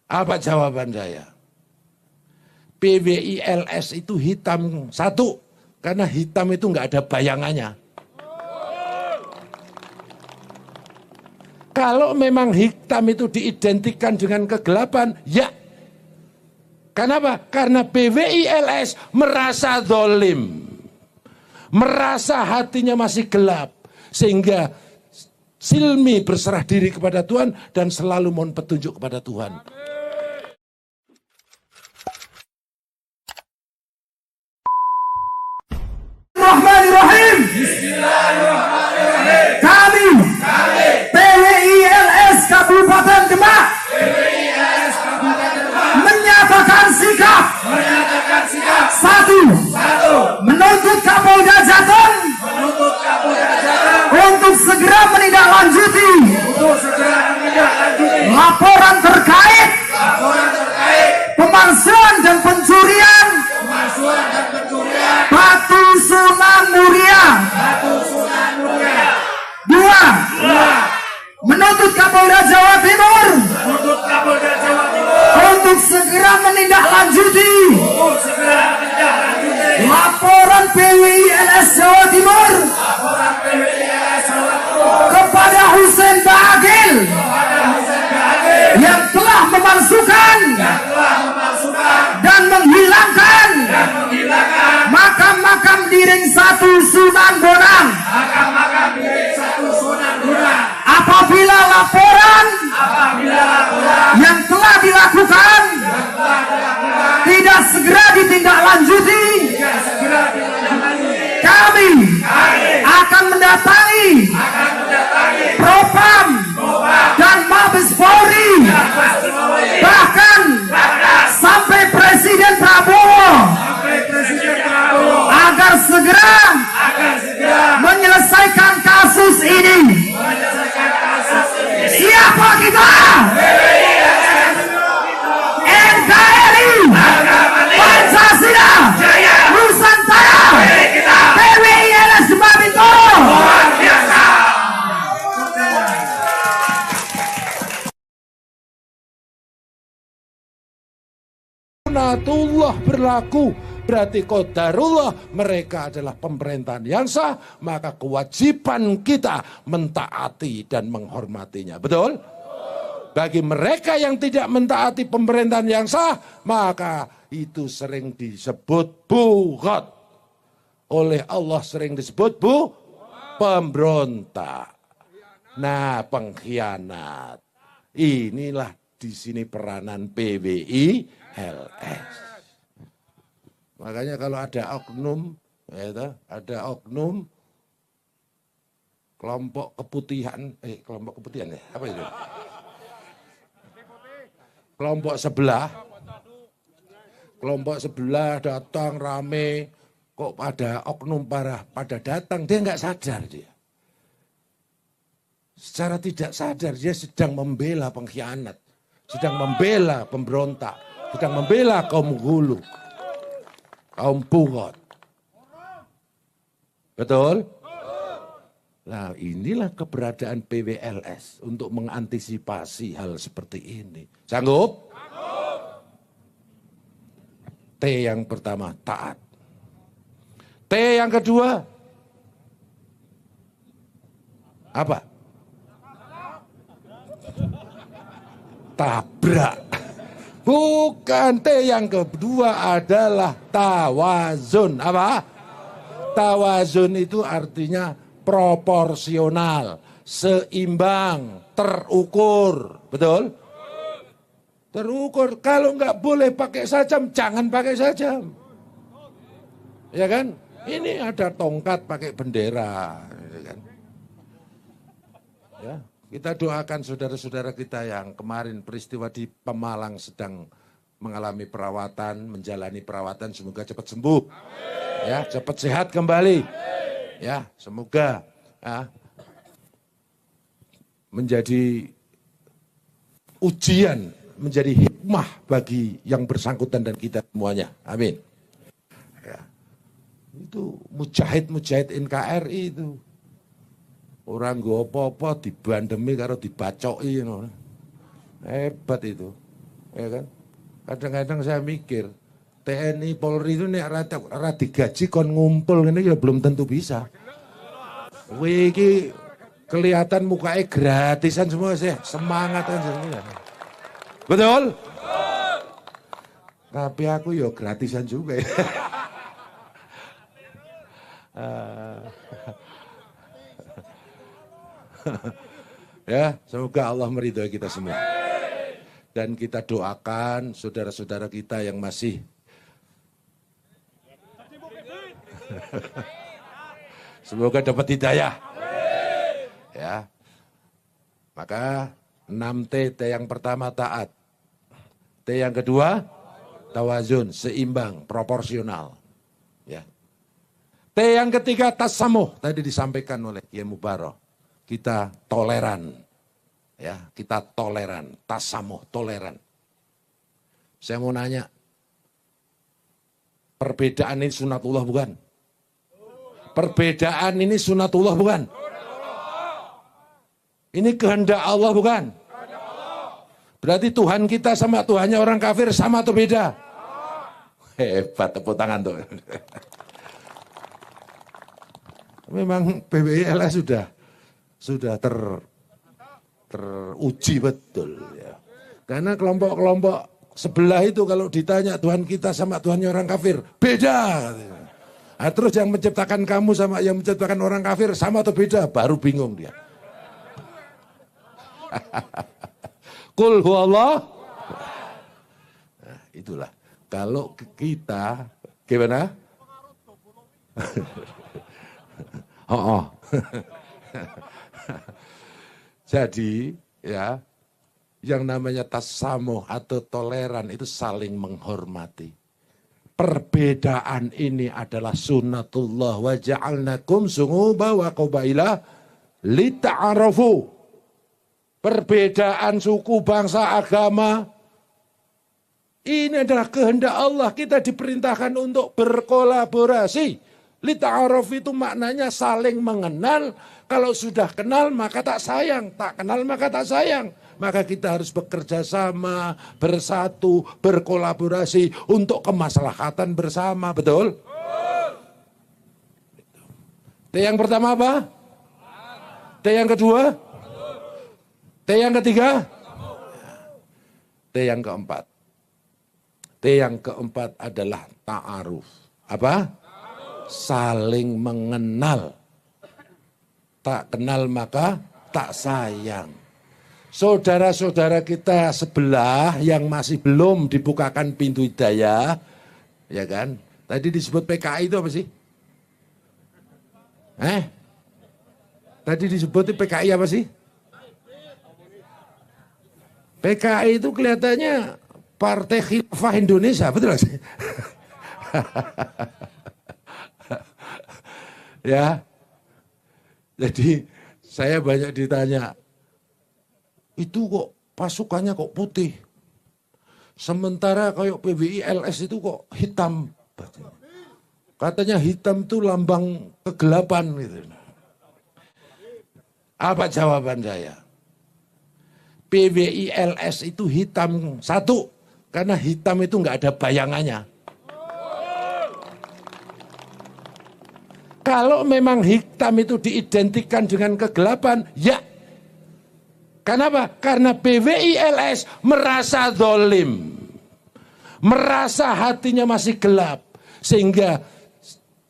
Apa jawaban saya? PWILS itu hitam satu, karena hitam itu nggak ada bayangannya. Kalau memang hitam itu diidentikan dengan kegelapan, ya. Kenapa? Karena PWILS merasa zalim, merasa hatinya masih gelap, sehingga silmi berserah diri kepada Tuhan dan selalu mohon petunjuk kepada Tuhan. Bismillahirrahmanirrahim. Bismillahirrahmanirrahim. Kami PWILS Kabupaten Demak menyatakan sikap. Satu, menuntut Kapolda Jateng untuk segera menindaklanjuti laporan terkait pemalsuan dan pencurian Batu Sunan Muria. Dua, menuntut Kapolda Jawa Timur untuk segera menindaklanjuti laporan PWILS Jawa Timur kepada Husein Bagil yang telah memalsukan dan menghilangkan makam-makam di Ring 1 Sunan Bonang. Apabila laporan yang telah dilakukan tidak segera ditindaklanjuti, kami akan mendatangi Propam dan Mabes Polri, bahkan sampai Presiden Prabowo, agar segera menyelesaikan kasus ini. Siapa kita? NKRI, Pancasila, Nusantara, PWILS Demak Bintoro. Sunatullah berlaku, berarti qadarullah, mereka adalah pemerintahan yang sah, maka kewajiban kita mentaati dan menghormatinya. Betul? Bagi mereka yang tidak mentaati pemerintahan yang sah, maka itu sering disebut bughat. Oleh Allah sering disebut pemberontak. Nah, pengkhianat. Inilah di sini peranan PWILS. Makanya kalau ada oknum, ada oknum kelompok keputihan, ya, apa itu? Kelompok sebelah datang rame, kok ada oknum pada datang, dia nggak sadar dia. Secara tidak sadar dia sedang membela pengkhianat, sedang membela pemberontak, sedang membela kaum hulu, kaum bughat. Betul? Nah, inilah keberadaan PWILS untuk mengantisipasi hal seperti ini. Sanggup? T yang pertama, taat. T yang kedua, apa? Tabrak. Bukan. T yang kedua adalah tawazun. Apa? Tawazun itu artinya proporsional, seimbang, terukur. Betul? Terukur. Kalau nggak boleh pakai sajam, jangan pakai sajam. Ya kan? Ini ada tongkat pakai bendera. Ya kan? Ya, kita doakan saudara-saudara kita yang kemarin peristiwa di Pemalang sedang mengalami perawatan, menjalani perawatan, semoga cepat sembuh. Ya, cepat sehat kembali. Ya, semoga menjadi ujian, menjadi hikmah bagi yang bersangkutan dan kita semuanya. Amin. Ya. Itu mujahid NKRI itu. Orang gak apa-apa dibandemi karo dibacoki. Hebat itu. Ya kan? Kadang-kadang saya mikir, TNI Polri itu nek ora digaji kon ngumpul ngene ya belum tentu bisa. Wiki kelihatan mukanya gratisan semua sih, semangat aja. Betul? Tapi aku ya gratisan juga ya. Ya, semoga Allah meridhoi kita semua. Dan kita doakan saudara-saudara kita yang masih semoga dapat hidayah. Ya. Maka 6T, T yang pertama taat. T yang kedua tawazun, seimbang, proporsional. Ya. T yang ketiga tasamuh, tadi disampaikan oleh Kiai Mubarok. Kita toleran. Ya, kita toleran, tasamuh, toleran. Saya mau nanya, perbedaan ini sunatullah bukan? Perbedaan ini sunatullah bukan? Ini kehendak Allah bukan? Berarti Tuhan kita sama Tuhannya orang kafir sama atau beda? Hebat, tepuk tangan tuh. Memang PBILS sudah teruji betul ya. Karena kelompok-kelompok sebelah itu kalau ditanya Tuhan kita sama Tuhannya orang kafir, beda. Nah, terus yang menciptakan kamu sama yang menciptakan orang kafir sama atau beda? Baru bingung dia. Qul huwallah. Nah, itulah. Kalau kita gimana? Oh. Jadi ya, yang namanya tasamuh atau toleran itu saling menghormati. Perbedaan ini adalah sunnatullah wa ja'alnakum syu'uban wa qabaila lita'arafu. Perbedaan suku, bangsa, agama ini adalah kehendak Allah. Kita diperintahkan untuk berkolaborasi. Lita'aruf itu maknanya saling mengenal. Kalau sudah kenal maka tak sayang, tak kenal maka tak sayang. Maka kita harus bekerja sama, bersatu, berkolaborasi untuk kemaslahatan bersama, betul? T yang pertama apa? T yang kedua? T yang ketiga? T yang keempat. T yang keempat adalah ta'aruf. Apa? Saling mengenal. Tak kenal maka tak sayang. Saudara-saudara kita sebelah yang masih belum dibukakan pintu hidayah, ya kan? Tadi disebut PKI itu apa sih? Tadi disebut PKI apa sih? PKI itu kelihatannya Partai Khilafah Indonesia, betul gak sih? Ya. Jadi saya banyak ditanya, itu kok pasukannya kok putih, sementara kayak PBILS itu kok hitam. Katanya hitam itu lambang kegelapan gitu. Apa jawaban saya? PBILS itu hitam satu, karena hitam itu nggak ada bayangannya. Kalau memang hitam itu diidentikan dengan kegelapan, ya. Kenapa? Karena PBILS merasa zalim. Merasa hatinya masih gelap. Sehingga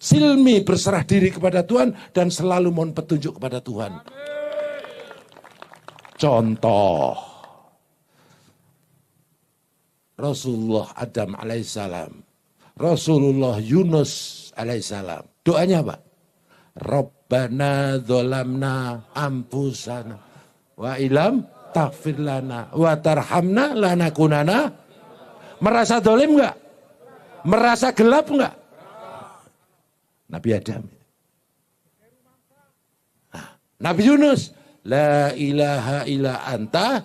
silmi berserah diri kepada Tuhan dan selalu mohon petunjuk kepada Tuhan. Contoh. Rasulullah Adam alaihissalam. Rasulullah Yunus alaihissalam. Doanya apa? Rabbana dzolamna anfusana wa ilam taghfir lana wa tarhamna lanakunana. Merasa zalim enggak? Merasa gelap enggak? Nabi Adam. Nah, Nabi Yunus, la ilaha illa anta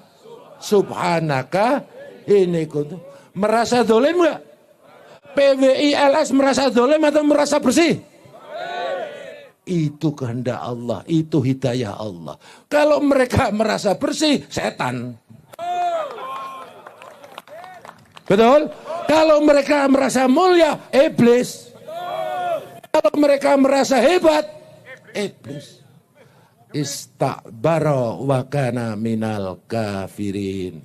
subhanaka inni kuntu. Merasa zalim enggak? PBILS merasa zalim atau merasa bersih? Itu kehendak Allah, itu hidayah Allah. Kalau mereka merasa bersih, setan. Betul? Kalau mereka merasa mulia, iblis. Kalau mereka merasa hebat, iblis. Istakbara wa kana minal kafirin.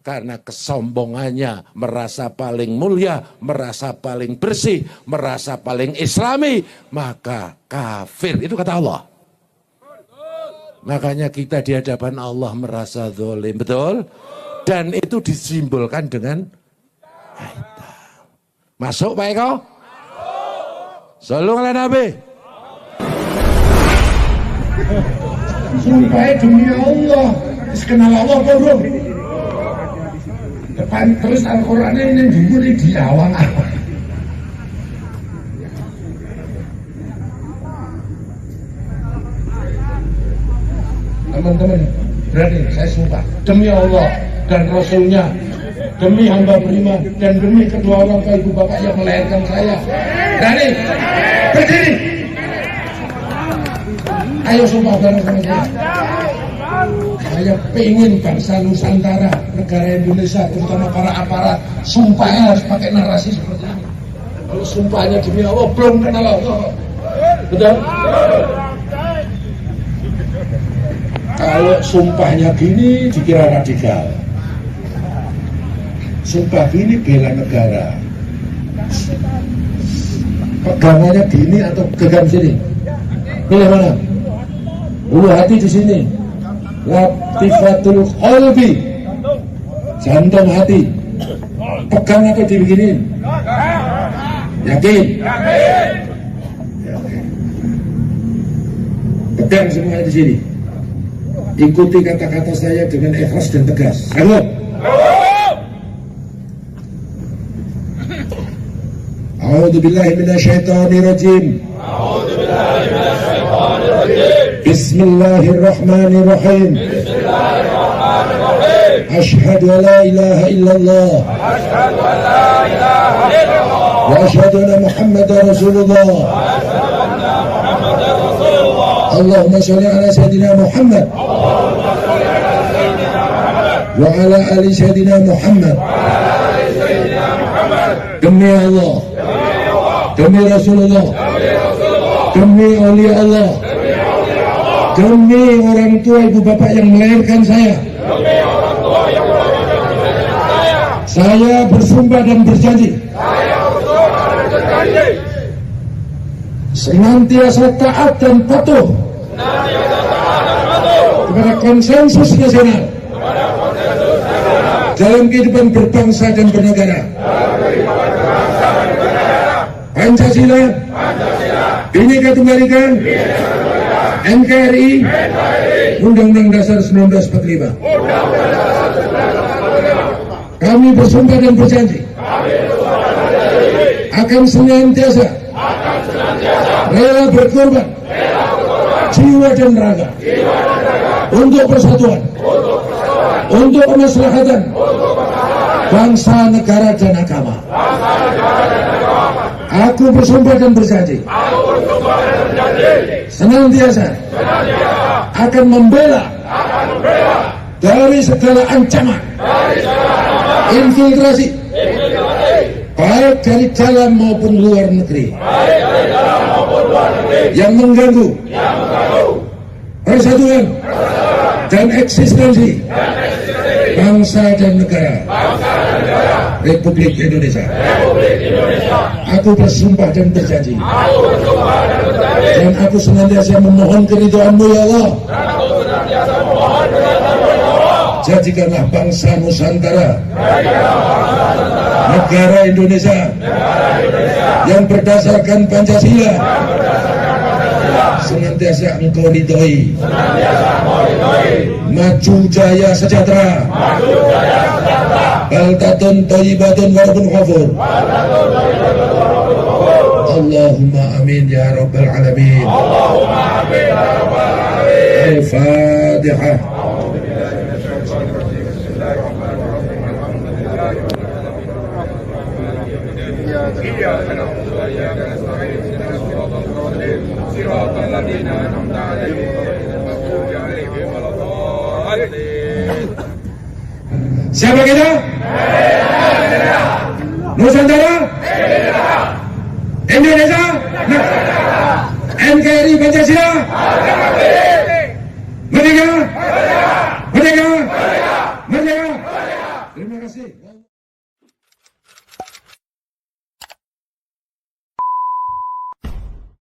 Karena kesombongannya, merasa paling mulia, merasa paling bersih, merasa paling islami, maka kafir. Itu kata Allah. Makanya kita di hadapan Allah merasa zalim, betul? Dan itu disimbolkan dengan hitam. Masuk Pak Eko? Sallu ala Nabi. Sumpah demi Allah, kenal Allah belum? Depan terus Al-Quran ini dulu di awal. Teman-teman, berani saya sumpah demi Allah dan Rasulnya, demi hamba beriman dan demi kedua orang tua ibu bapak yang melahirkan saya. Berani, berdiri. Ayo sumpah bareng sama saya. Saya pengen bangsa Nusantara, negara Indonesia, terutama para aparat, sumpahnya harus pakai narasi seperti ini. Kalau sumpahnya demi Allah, belum kenal Allah. Betul? Kalau sumpahnya gini, dikira radikal. Sumpah gini, bela negara. Pegangannya gini atau genggam sini? Pilih mana? Ulu hati di sini. Latifatul qalbi, jantung hati. Pegang atau dibikinin? Yakin? Yakin. Pegang semuanya di sini. Ikuti kata-kata saya dengan ikhlas dan tegas. Sanggup? A'udzubillahi minasyaitonirrajim. Bismillahirrahmanirrahim. Asyhadu an la ilaha illallah. Wa asyhadu anna Muhammadar Rasulullah. Allahumma sholli ala sayyidina Muhammad wa ala ali sayyidina Muhammad. Demi Allah, demi Rasulullah, demi awliya Allah, demi orang tua ibu bapak yang melahirkan saya bersumpah dan berjanji senantiasa taat dan patuh kepada konsensus nasional dalam kehidupan berbangsa dan bernegara. Pancasila, Bhinneka Tunggal Ika, NKRI, Undang-Undang Dasar 1945. Kami bersumpah dan berjanji akan senantiasa rela berkorban jiwa dan raga untuk persatuan, untuk kemaslahatan bangsa, negara, dan agama. Aku bersumpah dan berjanji senantiasa akan membela dari segala ancaman infiltrasi, baik dari dalam maupun luar negeri, yang mengganggu persatuan dan eksistensi bangsa dan negara Republik Indonesia. Aku bersumpah dan berjanji, dan aku senantiasa memohon keridhaan-Mu ya Allah. Jadikanlah bangsa Nusantara, negara Indonesia yang berdasarkan Pancasila senantiasa Engkau ridhoi, maju jaya sejahtera, baldatun thayyibatun wa rabbun ghafur. Allahumma amin ya rabbal alamin. Al-Fatihah. Siapa kita? Nusantara, Indonesia, NKRI Pancasila,